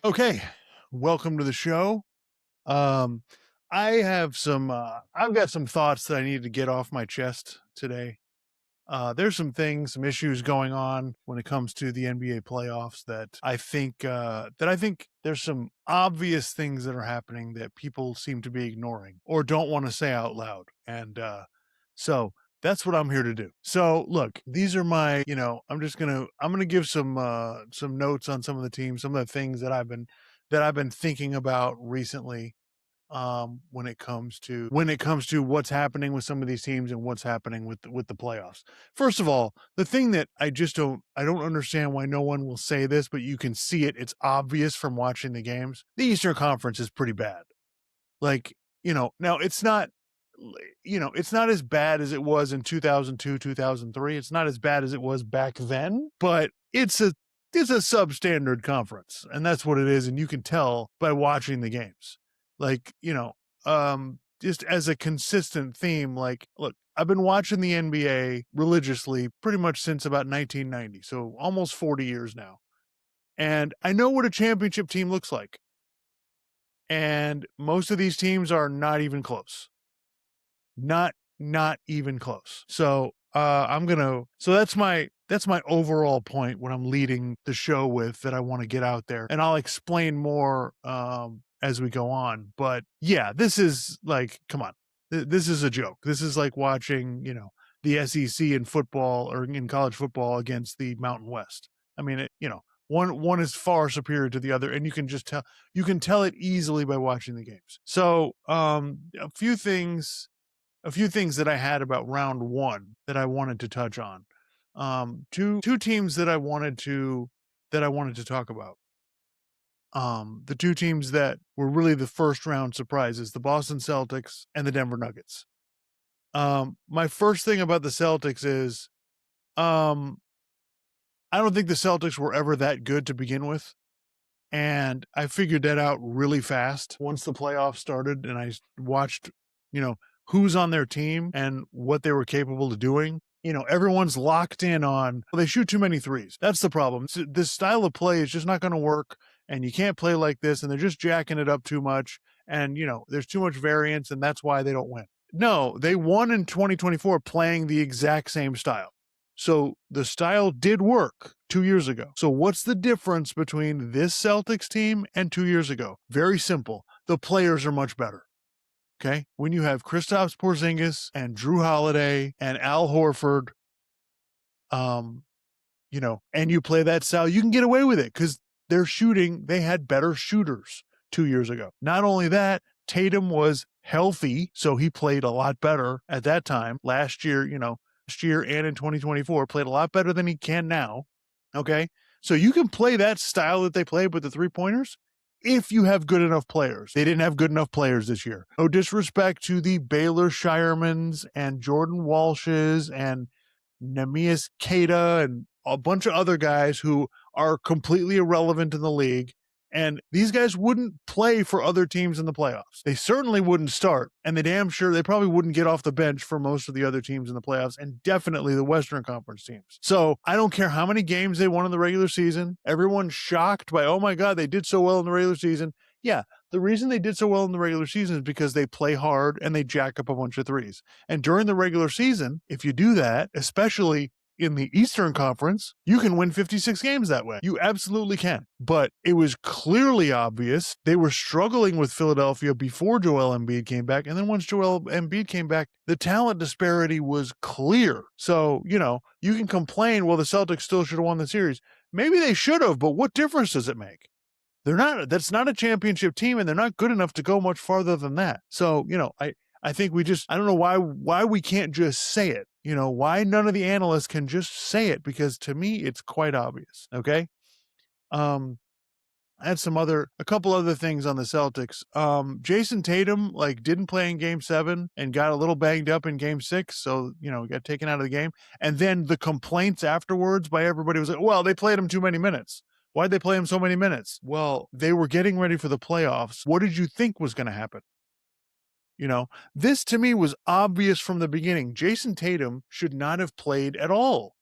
Okay, welcome to the show. Um, I have I've got some thoughts that I need to get off my chest today. There's some things, some issues going on when it comes to the NBA playoffs that I think there's some obvious things that are happening that people seem to be ignoring or don't want to say out loud. So that's what I'm here to do. So look, these are my, I'm gonna give some notes on some of the teams, some of the things that I've been thinking about recently when it comes to what's happening with some of these teams and what's happening with the playoffs. First of all, the thing that I don't understand why no one will say this, but you can see it. It's obvious from watching the games. The Eastern Conference is pretty bad. Like, now it's not as bad as it was in 2002, 2003. It's not as bad as it was back then, but it's a substandard conference, and that's what it is, and you can tell by watching the games. Like, just as a consistent theme, like, look, I've been watching the NBA religiously pretty much since about 1990, so almost 40 years now. And I know what a championship team looks like. And most of these teams are not even close. Not even close. So that's my overall point, what I'm leading the show with, that I want to get out there, and I'll explain more as we go on. But yeah, this is like, come on, this is a joke. This is like watching the SEC in football or in college football against the Mountain West. I mean, one is far superior to the other, and you can tell it easily by watching the games. So a few things that I had about round one that I wanted to touch on. Two teams that I wanted to talk about. The two teams that were really the first round surprises: the Boston Celtics and the Denver Nuggets. My first thing about the Celtics is, I don't think the Celtics were ever that good to begin with. And I figured that out really fast once the playoffs started and I watched, you know, who's on their team and what they were capable of doing. Everyone's locked in on, well, they shoot too many threes. That's the problem. This style of play is just not going to work, and you can't play like this, and they're just jacking it up too much. And, there's too much variance, and that's why they don't win. No, they won in 2024 playing the exact same style. So the style did work 2 years ago. So what's the difference between this Celtics team and 2 years ago? Very simple. The players are much better. Okay. When you have Kristaps Porzingis and Drew Holiday and Al Horford, and you play that style, you can get away with it because they had better shooters 2 years ago. Not only that, Tatum was healthy, so he played a lot better at that time. Last year and in 2024, played a lot better than he can now. Okay. So you can play that style that they played with the 3-pointers if you have good enough players. They didn't have good enough players this year. No disrespect to the Baylor Shiremans and Jordan Walshes and Neemias Queta and a bunch of other guys who are completely irrelevant in the league. And these guys wouldn't play for other teams in the playoffs. They certainly wouldn't start, and they probably wouldn't get off the bench for most of the other teams in the playoffs, and definitely the Western Conference teams. So I don't care how many games they won in the regular season. Everyone's shocked by, oh my God, they did so well in the regular season. Yeah, the reason they did so well in the regular season is because they play hard and they jack up a bunch of threes. And during the regular season, if you do that, especially in the Eastern Conference, you can win 56 games that way. You absolutely can. But it was clearly obvious they were struggling with Philadelphia before Joel Embiid came back. And then once Joel Embiid came back, the talent disparity was clear. So, you can complain, well, the Celtics still should have won the series. Maybe they should have, but what difference does it make? That's not a championship team, and they're not good enough to go much farther than that. So, I think I don't know why we can't just say it. Why none of the analysts can just say it, because to me, it's quite obvious. Okay. I had a couple other things on the Celtics. Jason Tatum didn't play in game 7 and got a little banged up in game 6. So, got taken out of the game. And then the complaints afterwards by everybody was like, well, they played him too many minutes. Why'd they play him so many minutes? Well, they were getting ready for the playoffs. What did you think was going to happen? This to me was obvious from the beginning. Jason Tatum should not have played at all.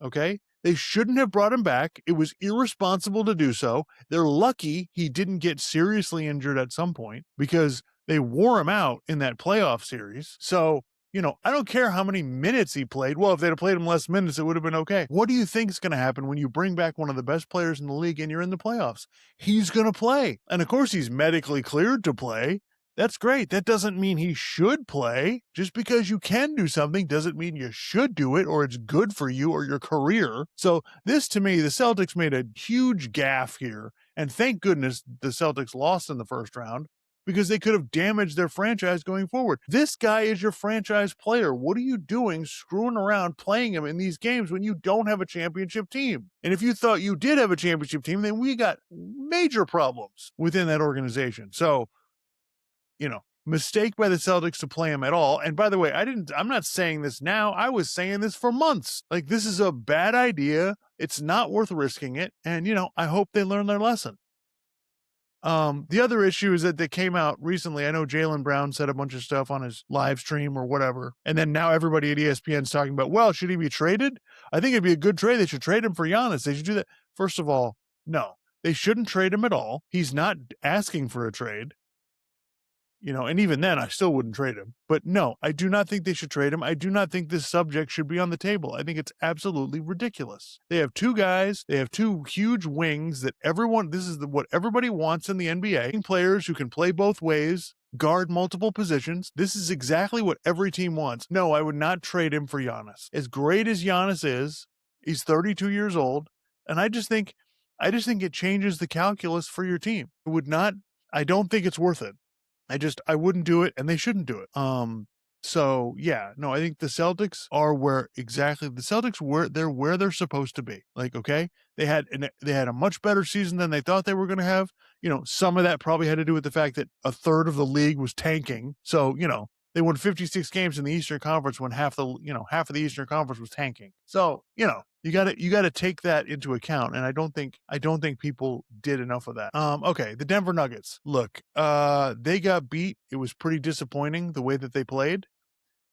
Okay. They shouldn't have brought him back. It was irresponsible to do so. They're lucky he didn't get seriously injured at some point because they wore him out in that playoff series. So, I don't care how many minutes he played. Well, if they'd have played him less minutes, it would have been okay. What do you think is going to happen when you bring back one of the best players in the league and you're in the playoffs? He's going to play. And of course, he's medically cleared to play. That's great. That doesn't mean he should play. Just because you can do something doesn't mean you should do it or it's good for you or your career. So this, to me, the Celtics made a huge gaffe here. And thank goodness the Celtics lost in the first round because they could have damaged their franchise going forward. This guy is your franchise player. What are you doing screwing around playing him in these games when you don't have a championship team? And if you thought you did have a championship team, then we got major problems within that organization. So, mistake by the Celtics to play him at all. And by the way, I'm not saying this now. I was saying this for months. Like, this is a bad idea. It's not worth risking it. And, I hope they learn their lesson. The other issue is that they came out recently. I know Jaylen Brown said a bunch of stuff on his live stream or whatever. And then now everybody at ESPN is talking about, well, should he be traded? I think it'd be a good trade. They should trade him for Giannis. They should do that. First of all, no, they shouldn't trade him at all. He's not asking for a trade. And even then I still wouldn't trade him. But no, I do not think they should trade him. I do not think this subject should be on the table. I think it's absolutely ridiculous. They have two guys. They have two huge wings that this is what everybody wants in the NBA. Players who can play both ways, guard multiple positions. This is exactly what every team wants. No, I would not trade him for Giannis. As great as Giannis is, he's 32 years old. And I just think it changes the calculus for your team. I don't think it's worth it. I wouldn't do it, and they shouldn't do it. So yeah, no, I think the Celtics are where they're supposed to be. Like, okay, they had a much better season than they thought they were going to have. Some of that probably had to do with the fact that a third of the league was tanking. So, they won 56 games in the Eastern Conference when half of the Eastern Conference was tanking. So, you got to take that into account, and I don't think people did enough of that. Okay, the Denver Nuggets. Look, they got beat. It was pretty disappointing the way that they played.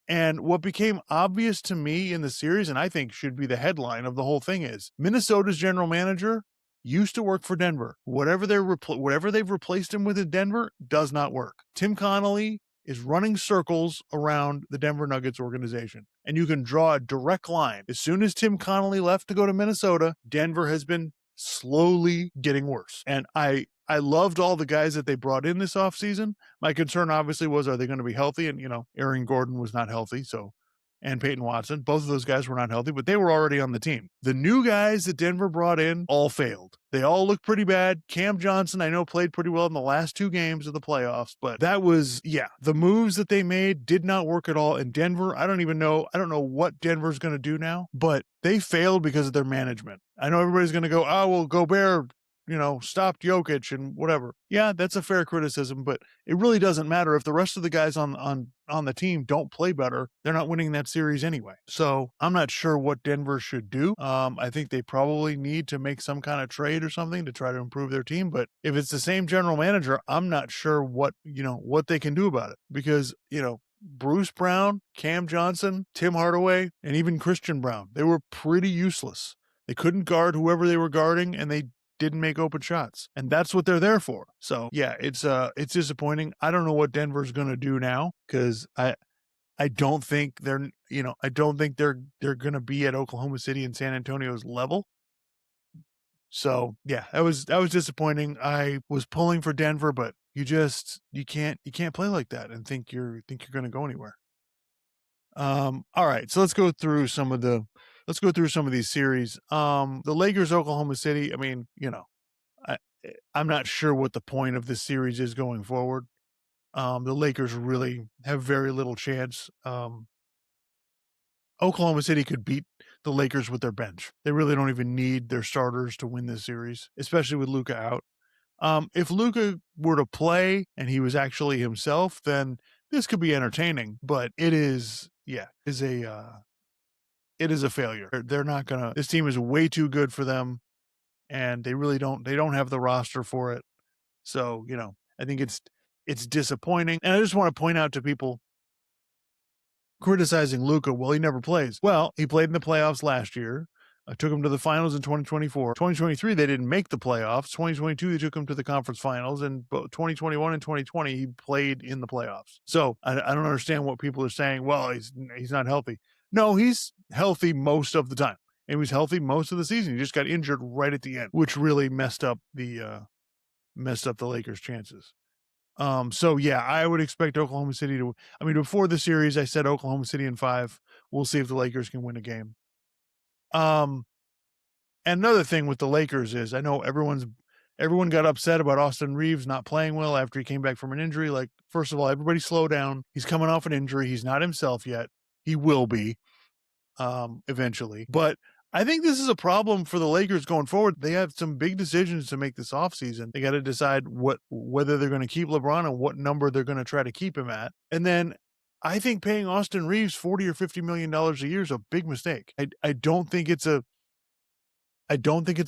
And what became obvious to me in the series, and I think should be the headline of the whole thing, is Minnesota's general manager used to work for Denver. Whatever they've replaced him with in Denver does not work. Tim Connolly is running circles around the Denver Nuggets organization. And you can draw a direct line. As soon as Tim Connolly left to go to Minnesota, Denver has been slowly getting worse. And I loved all the guys that they brought in this offseason. My concern obviously was, are they going to be healthy? And, Aaron Gordon was not healthy. And Peyton Watson, both of those guys were not healthy, but they were already on the team. The new guys that Denver brought in all failed. They all look pretty bad. Cam Johnson, I know, played pretty well in the last two games of the playoffs, but the moves that they made did not work at all in Denver. I don't know what Denver's going to do now, but they failed because of their management. I know everybody's going to go, oh, well, Gobert, stopped Jokic and whatever. Yeah, that's a fair criticism, but it really doesn't matter if the rest of the guys on the team don't play better. They're not winning that series anyway. So I'm not sure what Denver should do. I think they probably need to make some kind of trade or something to try to improve their team. But if it's the same general manager, I'm not sure what they can do about it, because, Bruce Brown, Cam Johnson, Tim Hardaway, and even Christian Brown, they were pretty useless. They couldn't guard whoever they were guarding, and they didn't make open shots, and that's what they're there for. So yeah, it's disappointing. I don't know what Denver's going to do now, because I don't think they're going to be at Oklahoma City and San Antonio's level. So yeah, that was disappointing. I was pulling for Denver, but you can't play like that and think you're going to go anywhere. All right, so let's go through some of these series. The Lakers, Oklahoma City. I mean, I'm not sure what the point of this series is going forward. The Lakers really have very little chance. Oklahoma City could beat the Lakers with their bench. They really don't even need their starters to win this series, especially with Luka out. If Luka were to play and he was actually himself, then this could be entertaining, but it is a failure. They're not gonna. This team is way too good for them, and they don't have the roster for it. So I think it's disappointing. And I just want to point out to people criticizing Luka, well, he never plays. Well, he played in the playoffs last year. I took them to the finals in 2024. 2023, they didn't make the playoffs. 2022, they took them to the conference finals. And both 2021 and 2020, he played in the playoffs. So I don't understand what people are saying. Well, he's not healthy. No, he's healthy most of the time. And he was healthy most of the season. He just got injured right at the end, which really messed up the Lakers' chances. So yeah, I would expect Oklahoma City to. I mean, before the series, I said Oklahoma City in 5. We'll see if the Lakers can win a game. And another thing with the Lakers is I know everyone got upset about Austin Reeves not playing well after he came back from an injury. Like, first of all, everybody slow down. He's coming off an injury. He's not himself yet. He will be eventually. But I think this is a problem for the Lakers going forward. They have some big decisions to make this offseason. They got to decide whether they're going to keep LeBron and what number they're going to try to keep him at. And then I think paying Austin Reeves $40 or $50 million a year is a big mistake. I don't think it's a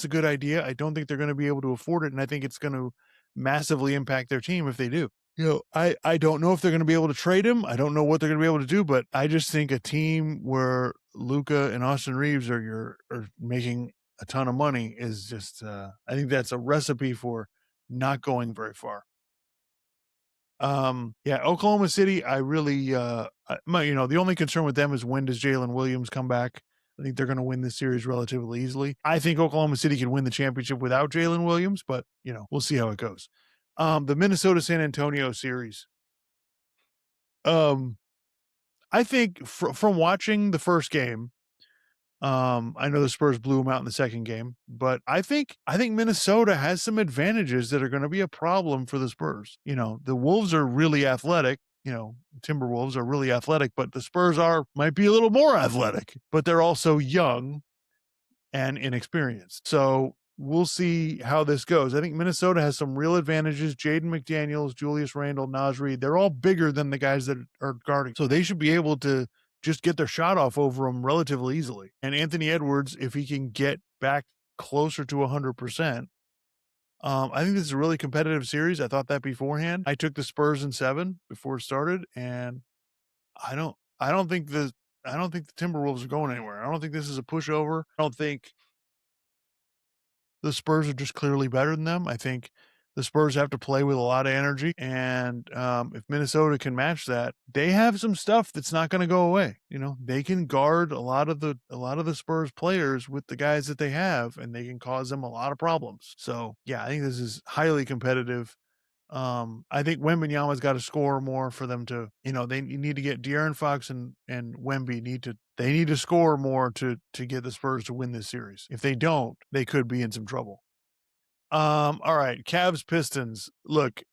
good idea. I don't think they're going to be able to afford it. And I think it's going to massively impact their team if they do. I don't know if they're going to be able to trade him. I don't know what they're going to be able to do, but I just think a team where Luka and Austin Reeves are making a ton of money is just, I think that's a recipe for not going very far. Yeah, Oklahoma City, I really, the only concern with them is when does Jalen Williams come back? I think they're going to win this series relatively easily. I think Oklahoma City can win the championship without Jalen Williams, but, we'll see how it goes. The Minnesota San Antonio series. I think from watching the first game, I know the Spurs blew them out in the second game, but I think Minnesota has some advantages that are going to be a problem for the Spurs. The Wolves are really athletic. Timberwolves are really athletic, but the Spurs might be a little more athletic, but they're also young and inexperienced. So we'll see how this goes. I think Minnesota has some real advantages. Jaden McDaniels, Julius Randle, Naz Reid, they're all bigger than the guys that are guarding. So they should be able to just get their shot off over them relatively easily. And Anthony Edwards, if he can get back closer to 100%, I think this is a really competitive series. I thought that beforehand. I took the Spurs in 7 before it started, and I don't think the Timberwolves are going anywhere. I don't think this is a pushover. I don't think the Spurs are just clearly better than them. I think the Spurs have to play with a lot of energy, and if Minnesota can match that, they have some stuff that's not going to go away. They can guard a lot of the Spurs players with the guys that they have, and they can cause them a lot of problems. So yeah, I think this is highly competitive. I think Wembanyama's got to score more for them to, they need to get De'Aaron Fox and Wemby need to score more to get the Spurs to win this series. If they don't, they could be in some trouble. All right, Cavs Pistons. Look,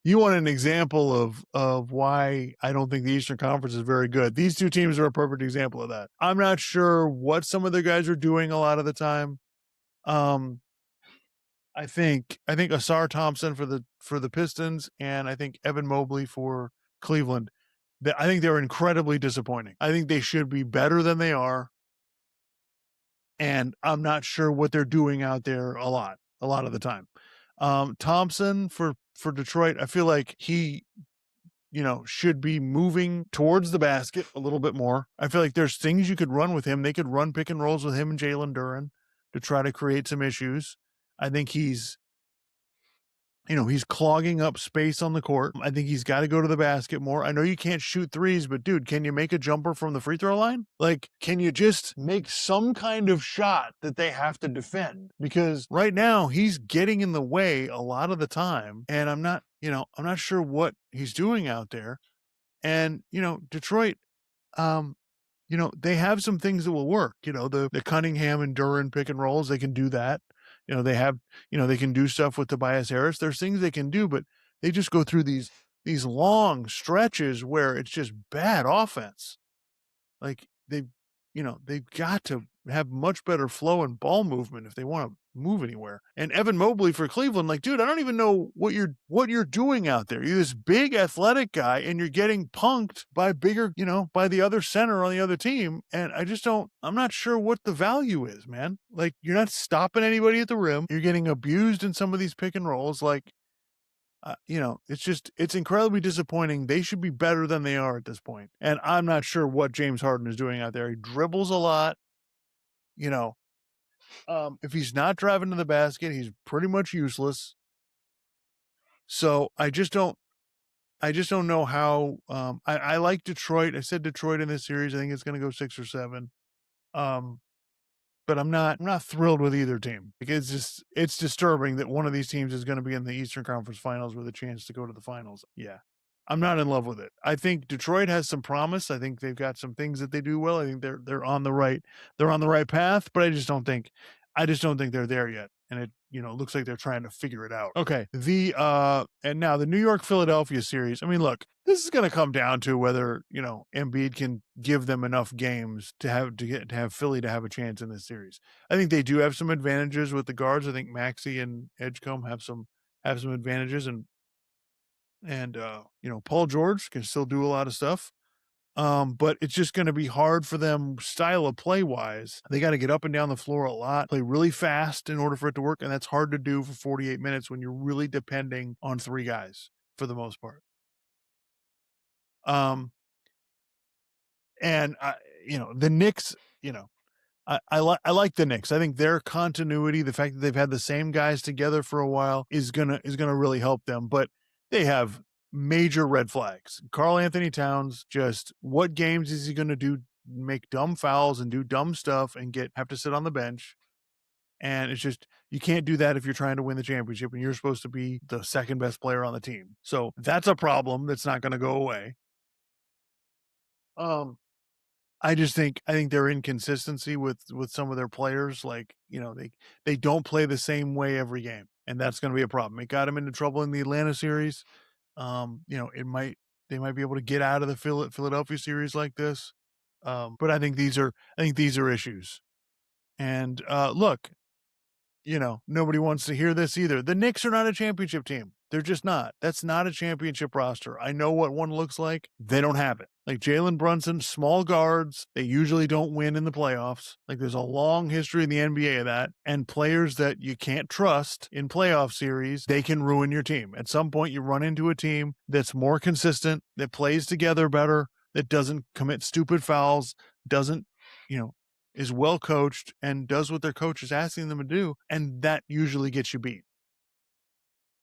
you want an example of why I don't think the Eastern Conference is very good. These two teams are a perfect example of that. I'm not sure what some of the guys are doing a lot of the time. I think Asar Thompson for the Pistons, and I think Evan Mobley for Cleveland. I think they're incredibly disappointing. I think they should be better than they are, and I'm not sure what they're doing out there a lot of the time. Thompson for Detroit, I feel like he should be moving towards the basket a little bit more. I feel like there's things you could run with him. They could run pick and rolls with him and Jalen Duren to try to create some issues. I think he's clogging up space on the court. I think he's got to go to the basket more. I know you can't shoot threes, but dude, can you make a jumper from the free throw line? Like, can you just make some kind of shot that they have to defend? Because right now he's getting in the way a lot of the time, and I'm not sure what he's doing out there. And, Detroit, they have some things that will work. The Cunningham and Duren pick and rolls, they can do that. They have, they can do stuff with Tobias Harris. There's things they can do, but they just go through these long stretches where it's just bad offense. Like they've got to have much better flow and ball movement if they want to move anywhere. And Evan Mobley for Cleveland, like, dude, I don't even know what you're doing out there. You're this big athletic guy and you're getting punked by by the other center on the other team. And I'm not sure what the value is, man. Like, you're not stopping anybody at the rim. You're getting abused in some of these pick and rolls. Like, it's incredibly disappointing. They should be better than they are at this point. And I'm not sure what James Harden is doing out there. He dribbles a lot. You know, if he's not driving to the basket, he's pretty much useless. So I just don't know how. I like Detroit. I said Detroit in this series. I think it's going to go 6 or 7. Um, but I'm not thrilled with either team. Like, it's disturbing that one of these teams is going to be in the Eastern Conference Finals with a chance to go to the finals. Yeah. I'm not in love with it. I think Detroit has some promise. I think they've got some things that they do well. I think they're on the right path, but I just don't think they're there yet. And it, looks like they're trying to figure it out. Okay. And now the New York Philadelphia series. I mean, look, this is going to come down to whether, Embiid can give them enough games to have Philly to have a chance in this series. I think they do have some advantages with the guards. I think Maxey and Edgecombe have some advantages, and Paul George can still do a lot of stuff. But it's just going to be hard for them style of play wise. They got to get up and down the floor a lot, play really fast in order for it to work. And that's hard to do for 48 minutes when you're really depending on 3 guys for the most part. And the Knicks, I like the Knicks. I think their continuity, the fact that they've had the same guys together for a while is gonna really help them. But they have major red flags. Karl Anthony Towns, just what games is he gonna do? Make dumb fouls and do dumb stuff and have to sit on the bench. And it's just, you can't do that if you're trying to win the championship and you're supposed to be the second best player on the team. So that's a problem that's not going to go away. I think their inconsistency with some of their players, like, they don't play the same way every game, and that's going to be a problem. It got them into trouble in the Atlanta series. They might be able to get out of the Philadelphia series like this. But I think these are issues. And look, nobody wants to hear this either. The Knicks are not a championship team. They're just not. That's not a championship roster. I know what one looks like. They don't have it. Like Jalen Brunson, small guards, they usually don't win in the playoffs. Like, there's a long history in the NBA of that. And players that you can't trust in playoff series, they can ruin your team. At some point, you run into a team that's more consistent, that plays together better, that doesn't commit stupid fouls, doesn't, is well coached and does what their coach is asking them to do. And that usually gets you beat.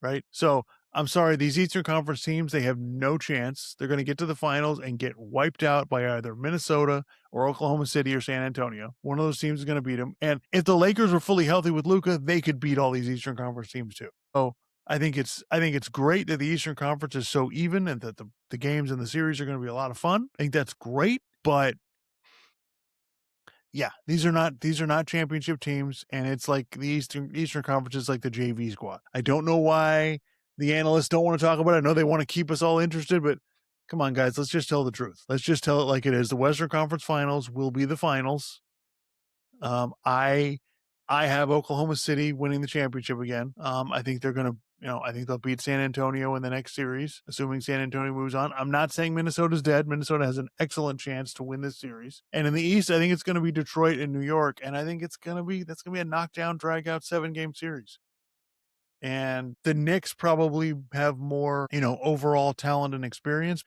Right. So I'm sorry, these Eastern Conference teams, they have no chance. They're going to get to the finals and get wiped out by either Minnesota or Oklahoma City or San Antonio. One of those teams is going to beat them. And if the Lakers were fully healthy with Luka, they could beat all these Eastern Conference teams too. So I think it's great that the Eastern Conference is so even and that the games in the series are going to be a lot of fun. I think that's great, but yeah, these are not championship teams, and it's like the Eastern Conference is like the JV squad. I don't know why the analysts don't want to talk about it. I know they want to keep us all interested, but come on, guys, let's just tell the truth. Let's just tell it like it is. The Western Conference Finals will be the finals. I have Oklahoma City winning the championship again. I think they're going to, I think they'll beat San Antonio in the next series, assuming San Antonio moves on. I'm not saying Minnesota's dead. Minnesota has an excellent chance to win this series. And in the East, I think it's going to be Detroit and New York. And I think that's going to be a knockdown, drag out 7-game series. And the Knicks probably have more, overall talent and experience.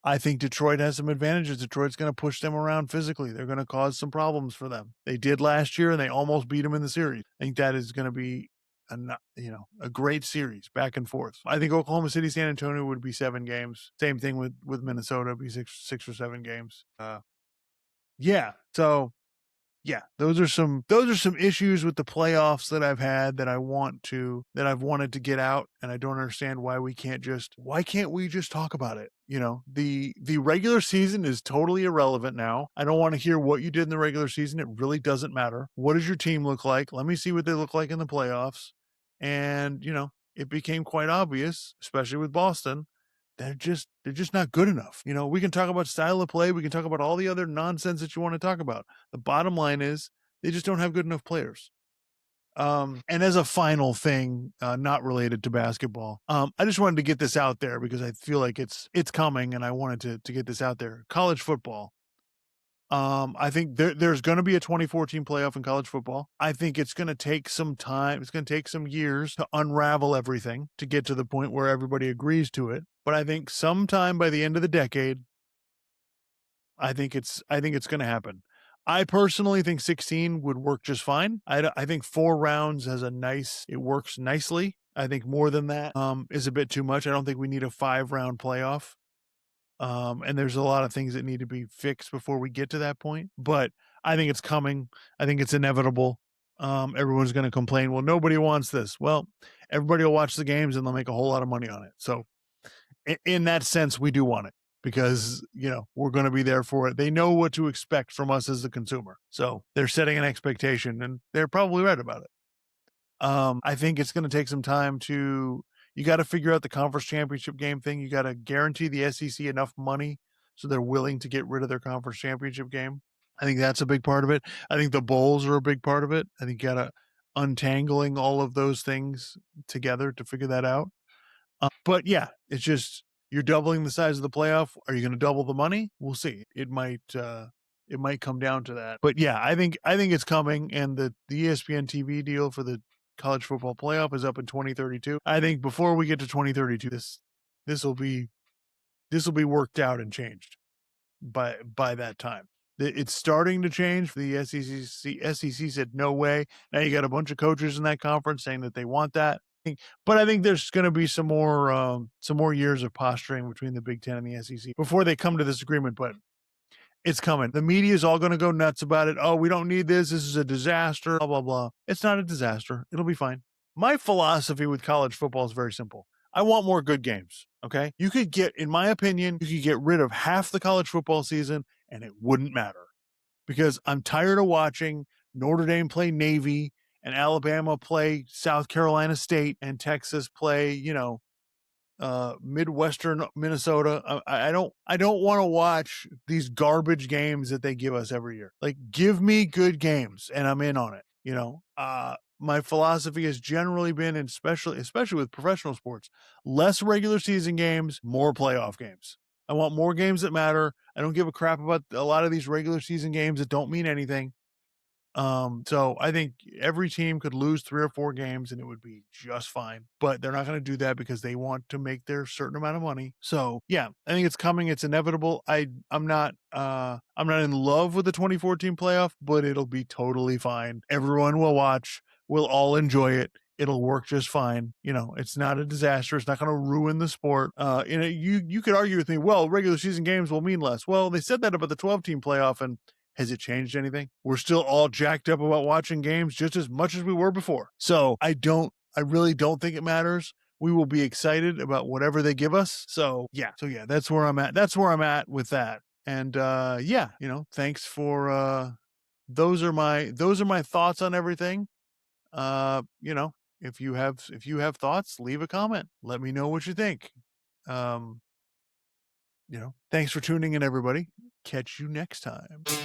I think Detroit has some advantages. Detroit's going to push them around physically. They're going to cause some problems for them. They did last year, and they almost beat them in the series. I think that is going to be a great series back and forth. I think Oklahoma City, San Antonio would be 7 games. Same thing with Minnesota, be 6 or 7 games. Yeah. So yeah, those are some issues with the playoffs that I've had that I've wanted to get out, and I don't understand why can't we just talk about it? The regular season is totally irrelevant now. I don't want to hear what you did in the regular season. It really doesn't matter. What does your team look like? Let me see what they look like in the playoffs. And, it became quite obvious, especially with Boston, they're just not good enough. We can talk about style of play. We can talk about all the other nonsense that you want to talk about. The bottom line is they just don't have good enough players. And as a final thing, not related to basketball, I just wanted to get this out there because I feel like it's coming, and I wanted to get this out there. College football. I think there's going to be a 2014 playoff in college football. I think it's going to take some time. It's going to take some years to unravel everything to get to the point where everybody agrees to it. But I think sometime by the end of the decade, I think it's going to happen. I personally think 16 would work just fine. I think 4 rounds it works nicely. I think more than that is a bit too much. I don't think we need a 5-round playoff. And there's a lot of things that need to be fixed before we get to that point. But I think it's coming. I think it's inevitable. Everyone's going to complain. Well, nobody wants this. Well, everybody will watch the games and they'll make a whole lot of money on it. So, in that sense, we do want it because we're going to be there for it. They know what to expect from us as the consumer, so they're setting an expectation, and they're probably right about it. I think it's going to take some time to. You got to figure out the conference championship game thing. You got to guarantee the SEC enough money so they're willing to get rid of their conference championship game. I think that's a big part of it. I think the bowls are a big part of it. I think you got to untangling all of those things together to figure that out. But yeah, it's just you're doubling the size of the playoff. Are you going to double the money? We'll see. It might come down to that. But yeah, I think it's coming, and the ESPN TV deal for the college football playoff is up in 2032. I think before we get to 2032, this will be worked out and changed by that time. It's starting to change. The SEC said no way. Now you got a bunch of coaches in that conference saying that they want that. But I think there's going to be some more years of posturing between the Big Ten and the SEC before they come to this agreement. But it's coming. The media is all going to go nuts about it. Oh, we don't need this. This is a disaster. Blah blah blah. It's not a disaster. It'll be fine. My philosophy with college football is very simple. I want more good games. Okay, in my opinion, you could get rid of half the college football season and it wouldn't matter, because I'm tired of watching Notre Dame play Navy and Alabama play South Carolina State and Texas play, Midwestern Minnesota. I don't want to watch these garbage games that they give us every year. Like, give me good games and I'm in on it. My philosophy has generally been, and especially with professional sports, less regular season games, more playoff games. I want more games that matter. I don't give a crap about a lot of these regular season games that don't mean anything. So I think every team could lose 3 or 4 games and it would be just fine, but they're not going to do that because they want to make their certain amount of money. So yeah, I think it's coming. It's inevitable. I'm not in love with the 2014 playoff, but it'll be totally fine. Everyone will watch. We'll all enjoy it. It'll work just fine. It's not a disaster. It's not going to ruin the sport. You could argue with me, well, regular season games will mean less. Well, they said that about the 12-team playoff, and has it changed anything? We're still all jacked up about watching games just as much as we were before. So I really don't think it matters. We will be excited about whatever they give us. So yeah, that's where I'm at. That's where I'm at with that. And thanks for those are my thoughts on everything. If you have thoughts, leave a comment. Let me know what you think. Thanks for tuning in, everybody. Catch you next time.